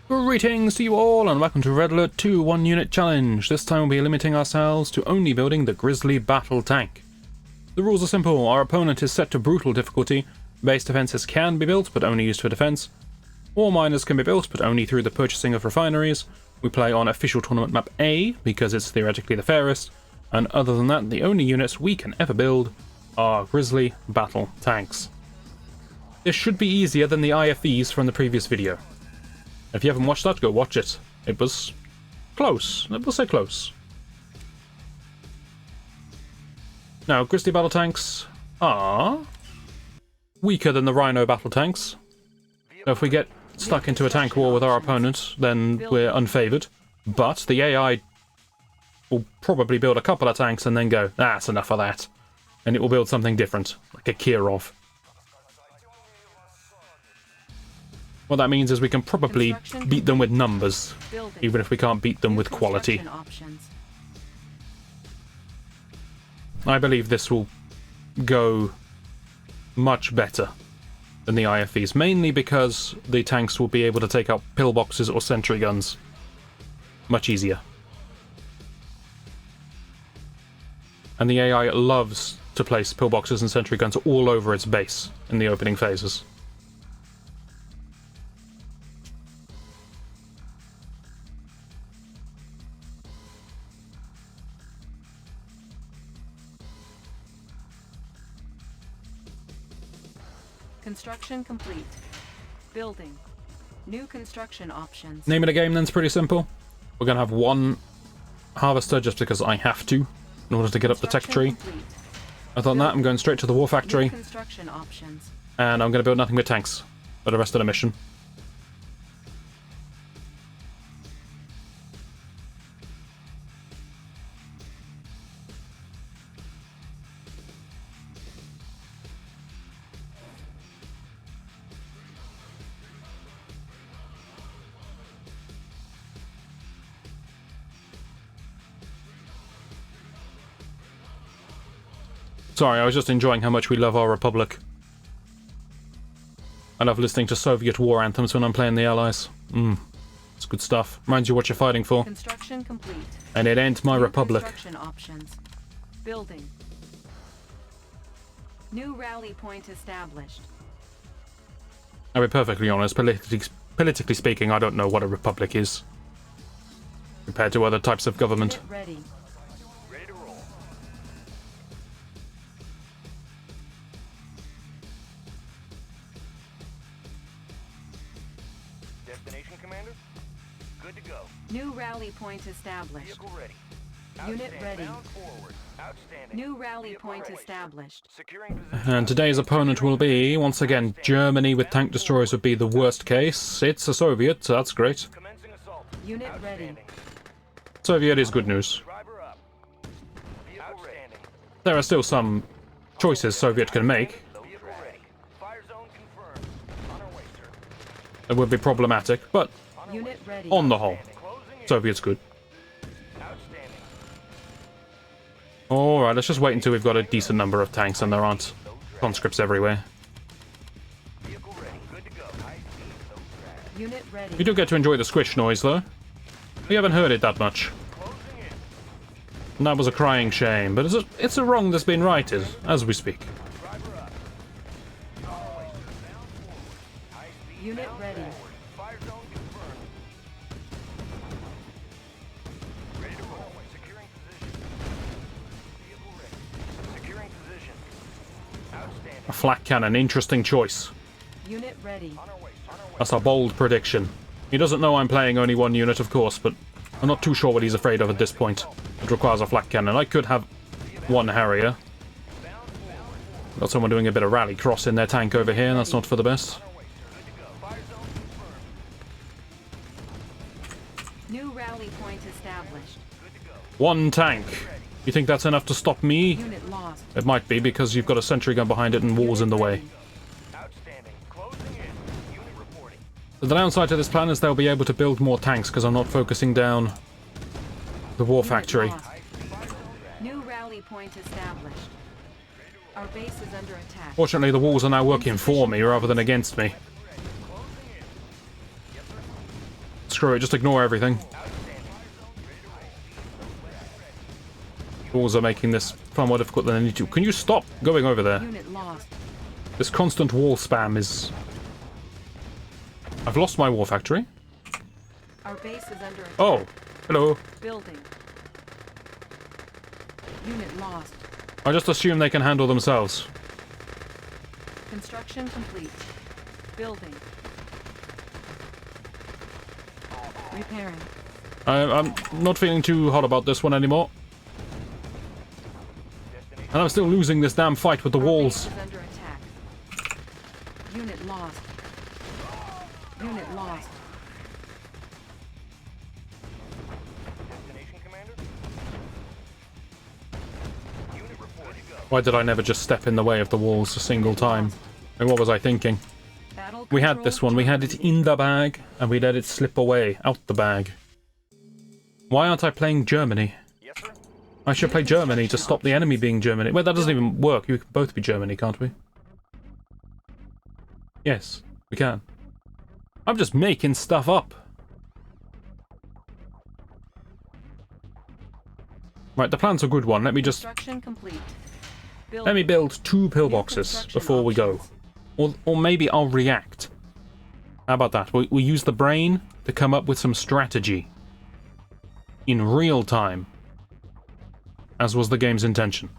Greetings to you all and welcome to Red Alert 2 1 Unit Challenge. This time we'll be limiting ourselves to only building the Grizzly Battle Tank. The rules are simple. Our opponent is set to brutal difficulty. Base defenses can be built but only used for defense. Ore miners can be built but only through the purchasing of refineries. We play on official tournament map A because it's theoretically the fairest. And other than that, the only units we can ever build are Grizzly Battle Tanks. This should be easier than the IFEs from the previous video. If you haven't watched that, go watch it. It was close. We'll say close. Now, Grizzly Battle Tanks are weaker than the Rhino Battle Tanks. So if we get stuck into a tank war with our opponent, then we're unfavoured. But the AI will probably build a couple of tanks and then go, that's enough of that. And it will build something different, like a Kirov. What that means is we can probably beat them with numbers, even if we can't beat them with quality. I believe this will go much better than the IFEs, mainly because the tanks will be able to take out pillboxes or sentry guns much easier. And the AI loves to place pillboxes and sentry guns all over its base in the opening phases. Construction complete. Building. New construction options. Name of the game then's pretty simple. We're going to have one harvester just because I have to, in order to get up the tech tree. Complete. Other than that, I'm going straight to the war factory, New construction options. and I'm going to build nothing but tanks for the rest of the mission. Sorry, I was just enjoying how much we love our Republic. I love listening to Soviet war anthems when I'm playing the Allies. It's good stuff. Reminds you what you're fighting for. Construction complete. And it ain't my New Republic. Construction options. Building. New rally point established. I'll be perfectly honest, politically speaking, I don't know what a Republic is, compared to other types of government. Unit ready. Commander? Good to go. New rally point established. Vehicle ready. Unit ready. Bound forward. Outstanding. New rally Vehicle point ready. established. Securing position. And today's opponent will be, once again, Germany with tank destroyers would be the worst case. It's a Soviet, so that's great. Commencing assault. Unit ready. Outstanding. Soviet is good news. Driver up. Vehicle outstanding. There are still some choices Soviet can make Vehicle ready. Fire zone confirmed. On our way, sir. that would be problematic, but Unit ready. on the whole, Closing in. Soviet's good. Outstanding. Alright, let's just wait until we've got a decent number of tanks and there aren't conscripts everywhere. Vehicle ready. Good to go. High speed. No drag. Unit ready. We do get to enjoy the squish noise, though. We haven't heard it that much. Closing in. And that was a crying shame, but it's a wrong that's been righted, as we speak. Driver up. On our way, sir. Bound forward. High speed. Unit bound ready. forward. Fire zone confirmed. Ready to roll. Securing position. Vehicle ready. Securing position. Outstanding. A flak cannon, interesting choice. Unit ready. On our way. On our way. That's a bold prediction. He doesn't know I'm playing only one unit, of course, but I'm not too sure what he's afraid of at this point. It requires a flak cannon. I could have one Harrier. Got someone doing a bit of rally cross in their tank over here, that's not for the best. New rally point established. One tank. You think that's enough to stop me? Unit lost. It might be, because you've got a sentry gun behind it and walls in the way. Outstanding. Closing in. Unit reporting. The downside to this plan is they'll be able to build more tanks, because I'm not focusing down the war Unit factory. lost. New rally point established. Our base is under attack. Fortunately, the walls are now working for me rather than against me. screw it, just ignore everything. Walls are making this far more difficult than they need to. Can you stop going over there? Unit lost. This constant wall spam is... I've lost my war factory. Our base is under attack. Oh, hello. Building. Unit lost. I just assume they can handle themselves. Construction complete. Building. Repairing. I'm not feeling too hot about this one anymore. And I'm still losing this damn fight with the walls. Our base is under attack. Unit lost. Unit lost. Destination, Commander? Unit reporting. Why did I never just step in the way of the walls a single time? And what was I thinking? Battle We had control this one, we had it in the bag, and we let it slip away, out the bag. Why aren't I playing Germany? Yes, sir. I should play Germany to stop the enemy being Germany. Well, that doesn't even work. You can both be Germany, can't we? Yes, we can. I'm just making stuff up. Right, the plan's a good one. Let me just... Construction complete. Let me build 2 pillboxes before we go. Or maybe I'll react. How about that? We use the brain to come up with some strategy. In real time. As was the game's intention.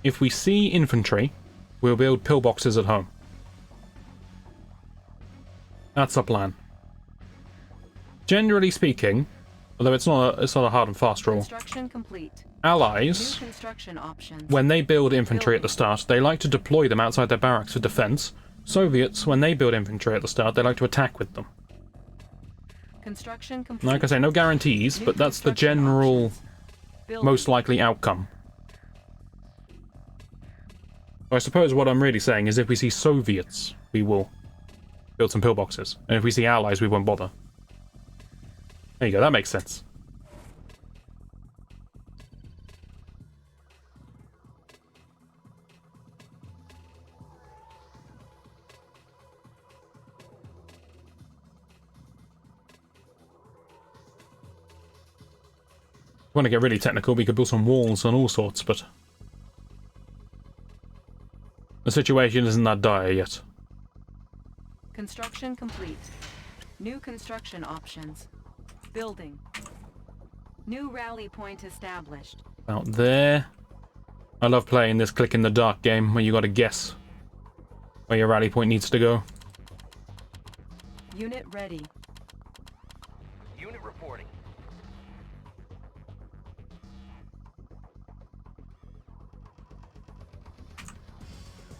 If we see infantry, we'll build pillboxes at home. That's our plan. Generally speaking, although it's not a hard and fast rule, Construction complete. allies, New construction options. when they build infantry at the start, they like to deploy them outside their barracks for defense. Soviets, when they build infantry at the start, they like to attack with them. Construction complete. Like I say, no guarantees, but that's the general, Building. most likely outcome. I suppose what I'm really saying is if we see Soviets, we will build some pillboxes. And if we see allies, we won't bother. There you go, that makes sense. Want to get really technical, we could build some walls and all sorts, but the situation isn't that dire yet. Construction complete. New construction options. Building. New rally point established. Out there. I love playing this click in the dark game where you gotta guess where your rally point needs to go. Unit ready. Unit reporting.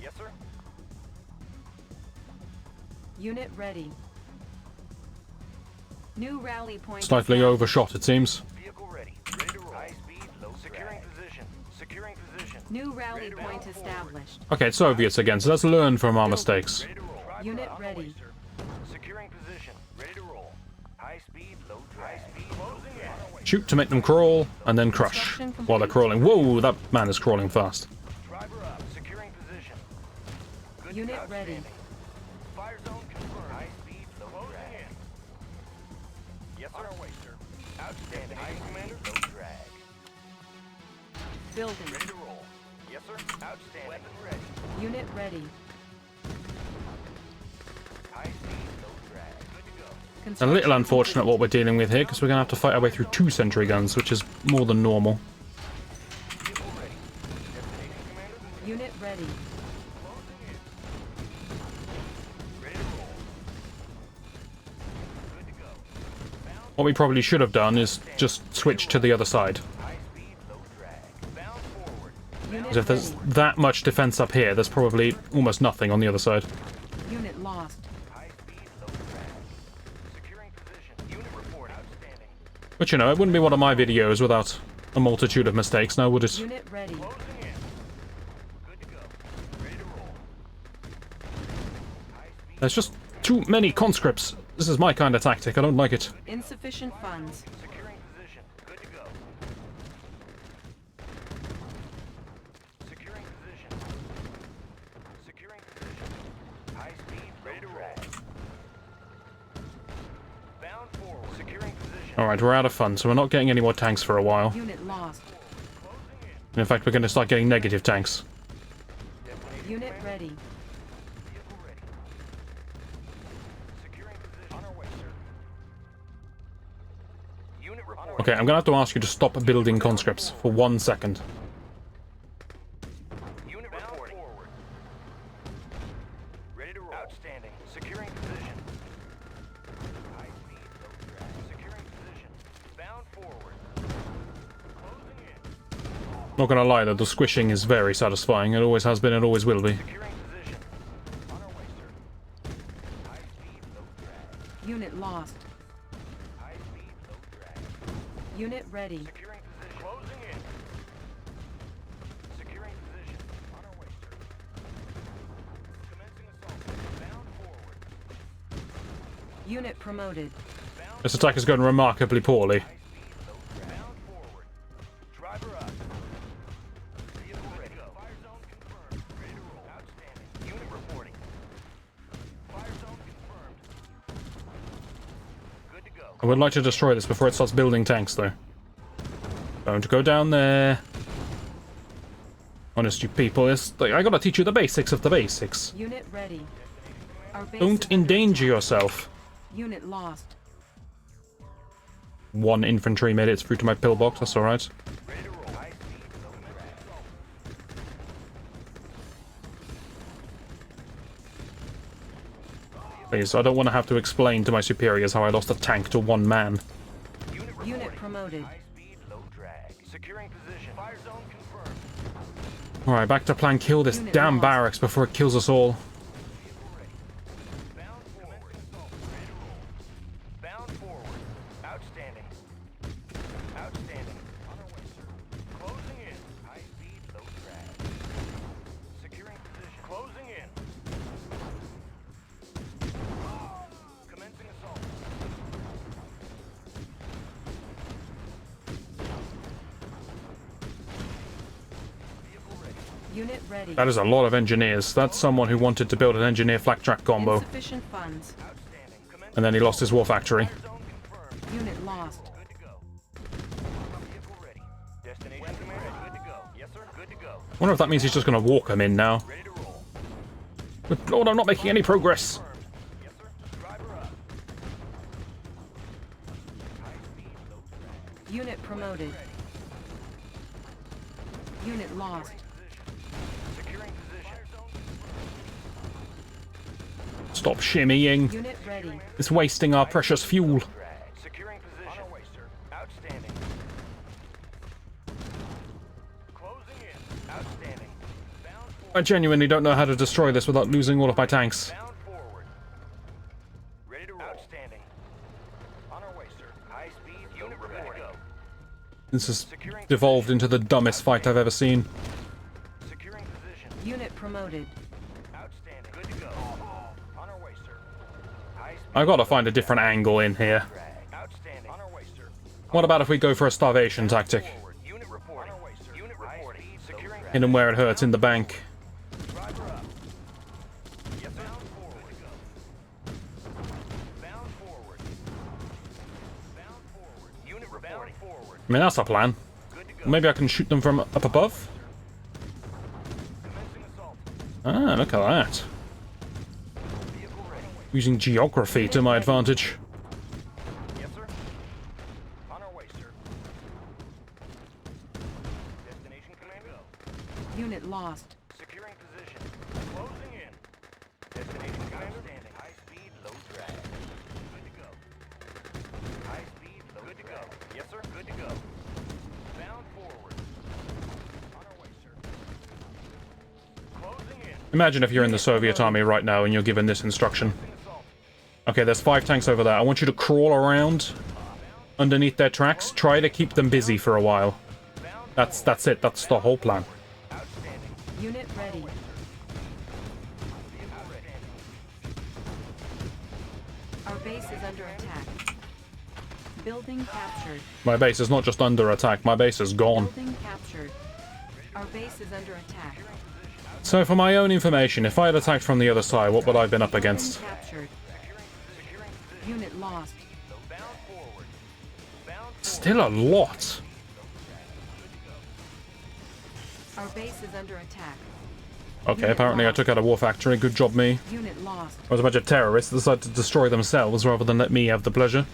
Yes, sir. Unit ready. New rally point. Slightly established. overshot, it seems. Vehicle ready. Ready to roll. High speed, low securing position. Securing position. New rally Ready to point roll forward. established. Okay, it's Soviets again, so let's learn from our mistakes. Ready to roll. Unit On the ready. way, sir. Securing position. Ready to roll. High speed, low drag. High speed, closing in. Shoot to make them crawl, and then crush while they're crawling. Whoa, that man is crawling fast. Driver up. Securing position. Good Unit to go. ready. Outstanding. Fire zone confirmed. High speed, low drag. Yes, sir. On our way, sir. Outstanding. High commander, low drag. Building. Ready to roll. Yes, sir. Outstanding. Weapon ready. Unit ready. High speed, low drag. Good to go. A Construction little unfortunate what we're dealing with here, because we're going to have to fight our way through 2 sentry guns, which is more than normal. Vehicle ready. Destination, commander. Unit ready. Closing in. Ready to roll. Good to go. Bound What we probably should have done is just switch to the other side. high speed, low drag. Bound forward. Unit Because if there's ready. that much defense up here, there's probably almost nothing on the other side. Unit lost. High speed, low drag. Securing position. Unit report. Outstanding. But you know, it wouldn't be one of my videos without a multitude of mistakes, now would it? Unit ready. Closing in. Good to go. Ready to roll. High speed. There's just too many conscripts. This is my kind of tactic, I don't like it. Insufficient funds. Securing Securing position. Alright, we're out of funds, so we're not getting any more tanks for a while. Unit lost. And in fact, we're going to start getting negative tanks. Unit ready. Vehicle ready. Securing position. On our way, sir. Unit reporting. Okay, I'm going to have to ask you to stop building conscripts for 1 second. Unit reporting. Forward. Ready to roll. Outstanding. Securing position. High speed, low drag. Securing position. Bound forward. Closing in. Not going to lie though, the squishing is very satisfying. It always has been, it always will be. Securing position. On our way, sir. High speed, low drag. Unit lost. High speed, low drag. Unit ready. Securing position. Closing in. Securing position. On our way, sir. Commencing assault. Bound forward. Unit promoted. This attack is going remarkably poorly. High speed, low drag. Bound forward. Driver up. Vehicle ready. Fire zone confirmed. Ready to roll. Outstanding. Unit reporting. Fire zone confirmed. Good to go. I would like to destroy this before it starts building tanks though. Don't go down there. Honest, you people, I gotta teach you the basics of the basics. Unit ready. Our base Don't is under endanger attack. yourself. Unit lost. 1 infantry made it through to my pillbox, that's alright. Ready to roll. High speed, low drag. Please, I don't want to have to explain to my superiors how I lost a tank to 1 man. Unit reporting. Unit promoted. High speed, low drag. Securing position. Fire zone confirmed. Alright, back to plan. Kill this Unit damn lost. barracks before it kills us all. Vehicle ready. Bound forward. Ready to roll. Bound forward. Outstanding. Outstanding. On our way, sir. Closing in. High speed, low drag. Securing position. Closing in. Commencing assault. Vehicle ready. Unit ready. That is a lot of engineers. That's someone who wanted to build an engineer flak track combo. Insufficient funds. Outstanding. Commencing And then he lost his war factory. fire zone confirmed. Unit lost. Good to go. Vehicle ready. Destination commander. Good to go. Yes, sir. Good to go. I wonder if that means he's just going to walk him in now. Ready to roll. But Lord, I'm not making any progress. Confirmed. Yes, sir. Driver up. High speed, low drag. Unit promoted. Ready. Unit lost. Position. Securing position. Fire zone confirmed. Stop shimmying. Unit ready. It's wasting our precious fuel. Drag. Securing position. On our way, sir. Outstanding. Closing in. Outstanding. Bound I forward. genuinely don't know how to destroy this without losing all of my tanks. Bound forward. Ready to roll. Outstanding. On our way, sir. High speed. Unit reporting. This has devolved into the dumbest fight I've ever seen. Securing position. Unit promoted. Outstanding. Good to go. On our way, sir. High speed. I gotta find a different angle in here. Drag. Outstanding. On our way, sir. What about if we go for a starvation tactic? Forward. Unit reporting. On our way, sir. Unit reporting. Securing. Hit him where it hurts, in the bank. Driver up. Yes, sir. Bound forward. Bound forward. Bound forward. Unit reporting. Forward. I mean, that's a plan. Good to go. Maybe I can shoot them from up above? Commencing assault. Ah, look at that. Vehicle ready. Using geography to my advantage. Yes, sir. On our way, sir. Destination command. Go. Unit lost. Securing position. Closing in. Destination commander. Standing. High speed, low drag. Good to go. High speed, low Good to go. Yes, sir. Good to go. Bound forward. On our way, sir. Closing in. Imagine if you're in the Soviet army right now and you're given this instruction. Assault. Okay, there's 5 tanks over there. I want you to crawl around underneath their tracks. Try to keep them busy for a while. That's it. That's the whole plan. Outstanding. Unit ready. Vehicle ready. Our base is under attack. Building captured. My base is not just under attack. My base is gone. Building captured. Our base is under attack. So for my own information, if I had attacked from the other side, what would I have been up against? Building captured. Unit lost. Bound forward. Bound Still a lot. Our base is under attack. Okay, apparently I took out a war factory. Good job, me. Unit lost. I was a bunch of terrorists that decided to destroy themselves rather than let me have the pleasure.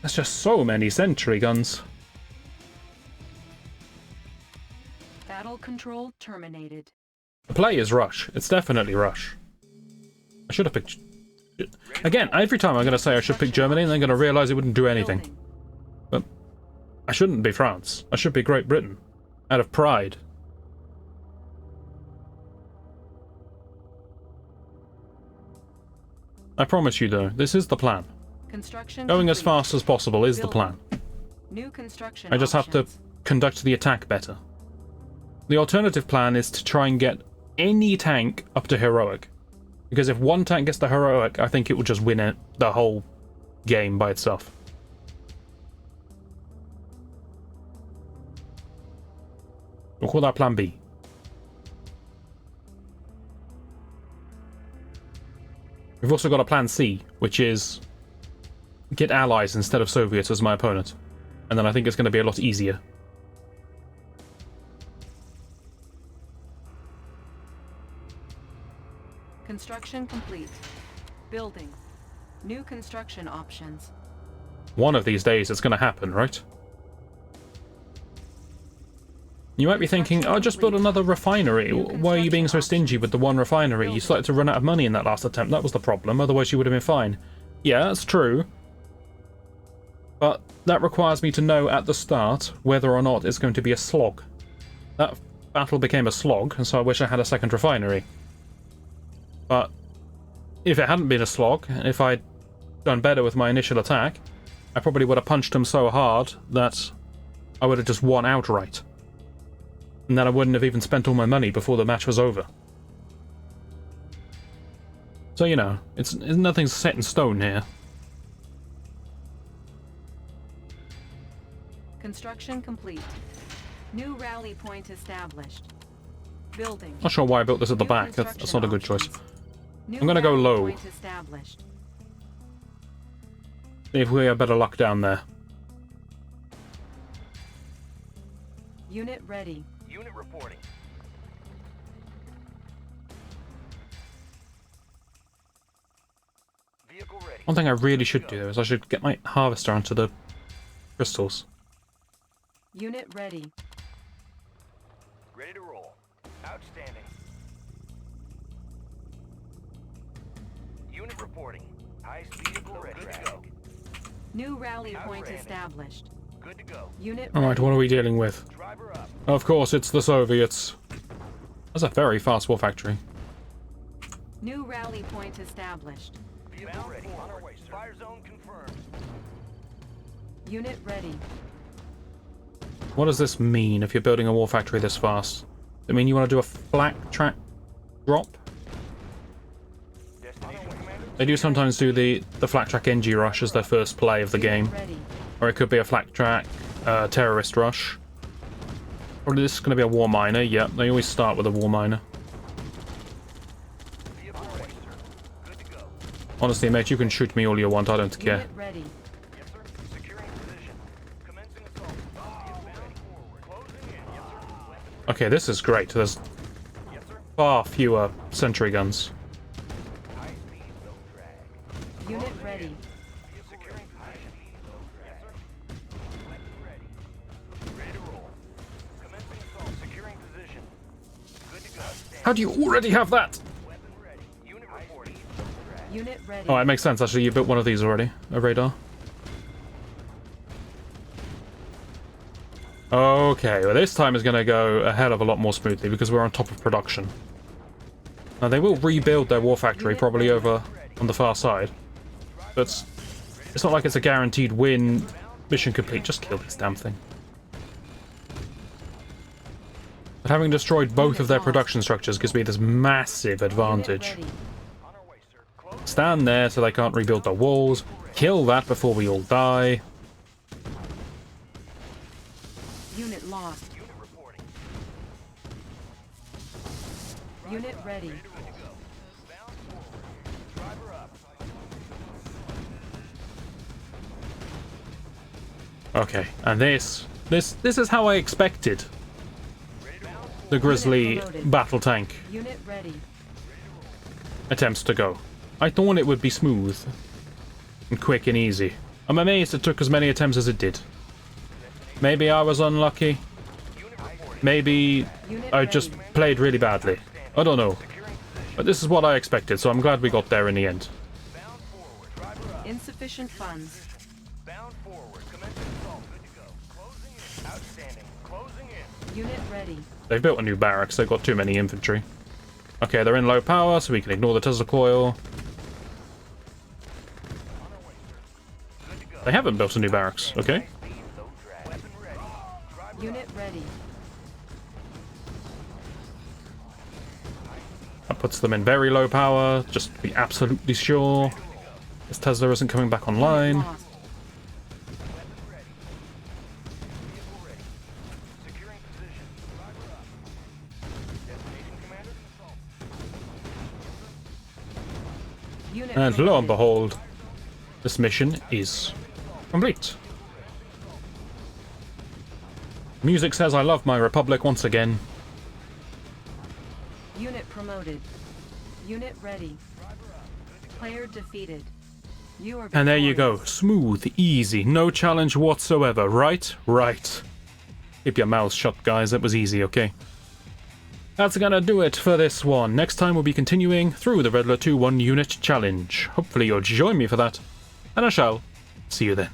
There's just so many sentry guns. Battle control terminated. The play is Rush. It's definitely Rush. I should have picked... Again, every time I'm going to say I should pick Germany, and I'm going to realise it wouldn't do anything. Building. But I shouldn't be France. I should be Great Britain. Out of pride. I promise you, though, this is the plan. Construction Going as complete. fast as possible is the plan. New construction I just have to options. conduct the attack better. The alternative plan is to try and get any tank up to heroic. Because if one tank gets to heroic, I think it will just win it, the whole game by itself. We'll call that plan B. We've also got a plan C, which is get allies instead of Soviets as my opponent. And then I think it's going to be a lot easier. Construction complete. Building. New construction options. One of these days it's going to happen, right? You might be thinking, oh, just build another refinery. Why are you being so stingy with the one refinery? You started to run out of money in that last attempt. That was the problem. Otherwise you would have been fine. Yeah, that's true. But that requires me to know at the start whether or not it's going to be a slog. That battle became a slog, and so I wish I had a second refinery. But if it hadn't been a slog, if I'd done better with my initial attack, I probably would have punched them so hard that I would have just won outright. And then I wouldn't have even spent all my money before the match was over. So, you know, nothing's set in stone here. Construction complete. New rally point established. Building. Not sure why I built this at the New back. That's not a good choice. New I'm gonna go rally low. point established. See if we have better luck down there. Unit ready. unit reporting. Vehicle ready. One thing I really should do is I should get my harvester onto the crystals. Unit ready. Ready to roll. Outstanding. Unit reporting. High-speed vehicle ready. Good to go. New rally point Outstanding. established. Good to go. Unit Alright, ready. what are we dealing with? Driver up. Of course, it's the Soviets. That's a very fast war factory. New rally point established. Vehicle ready. On our way, sir. Fire zone confirmed. Unit ready. What does this mean if you're building a war factory this fast? Does it mean you want to do a flak track drop? Destination commander. They do sometimes do the flak track NG rush as their first play of the game. Ready. Or it could be a flak track terrorist rush. Or this is going to be a war miner. Yep, they always start with a war miner. Vehicle ready, sir. Good to go. Honestly, mate, you can shoot me all you want. I don't care. Unit ready. Yes, sir. Securing position. Commencing assault. Vehicle ready. Closing in. Yes, sir. Weapon ready. Okay, this is great. There's Yes, sir. far fewer sentry guns. High speed, low drag. Unit ready. Securing position. Low drag. Yes, sir. Weapon ready. Ready to roll. Commencing assault. Securing position. Good to go. How do you already have that? Weapon ready. Unit reporting. Low drag. Unit ready. Oh, it makes sense, actually. You built one of these already. A radar. Okay, well this time is going to go a hell of a lot more smoothly because we're on top of production. Now, they will rebuild their war factory probably over on the far side. But it's not like it's a guaranteed win. Mission complete. Just kill this damn thing. But having destroyed both of their production structures gives me this massive advantage. Unit ready. On our way, sir. Close. Stand there so they can't rebuild their walls. Kill that before we all die. Unit lost. Unit reporting. Unit ready. Good to go. Bound forward. Driver up. Okay, and this is how I expected the Grizzly Battle Tank Unit ready. attempts to go. I thought it would be smooth and quick and easy. I'm amazed it took as many attempts as it did. Maybe I was unlucky. Maybe I just played really badly. I don't know. But this is what I expected, so I'm glad we got there in the end. Insufficient funds. Bound forward. Commencing assault. Good to go. Closing in. Outstanding. Closing in. Unit ready. They've built a new barracks, they've got too many infantry. Okay, they're in low power, so we can ignore the Tesla coil. They haven't built a new barracks, okay. Unit ready. That puts them in very low power, just to be absolutely sure. This Tesla isn't coming back online. Lost. Securing position. Driver up. Destination commander. Unit And lo and promoted. behold, this mission is complete. Music says I love my republic once again. Unit promoted. Unit ready. Player defeated. You are And there you go. victorious. Smooth, easy, no challenge whatsoever, right? Right. Keep your mouths shut, guys. It was easy, okay? That's gonna do it for this one. Next time we'll be continuing through the Red Alert 2 1 unit challenge. Hopefully you'll join me for that. And I shall see you then.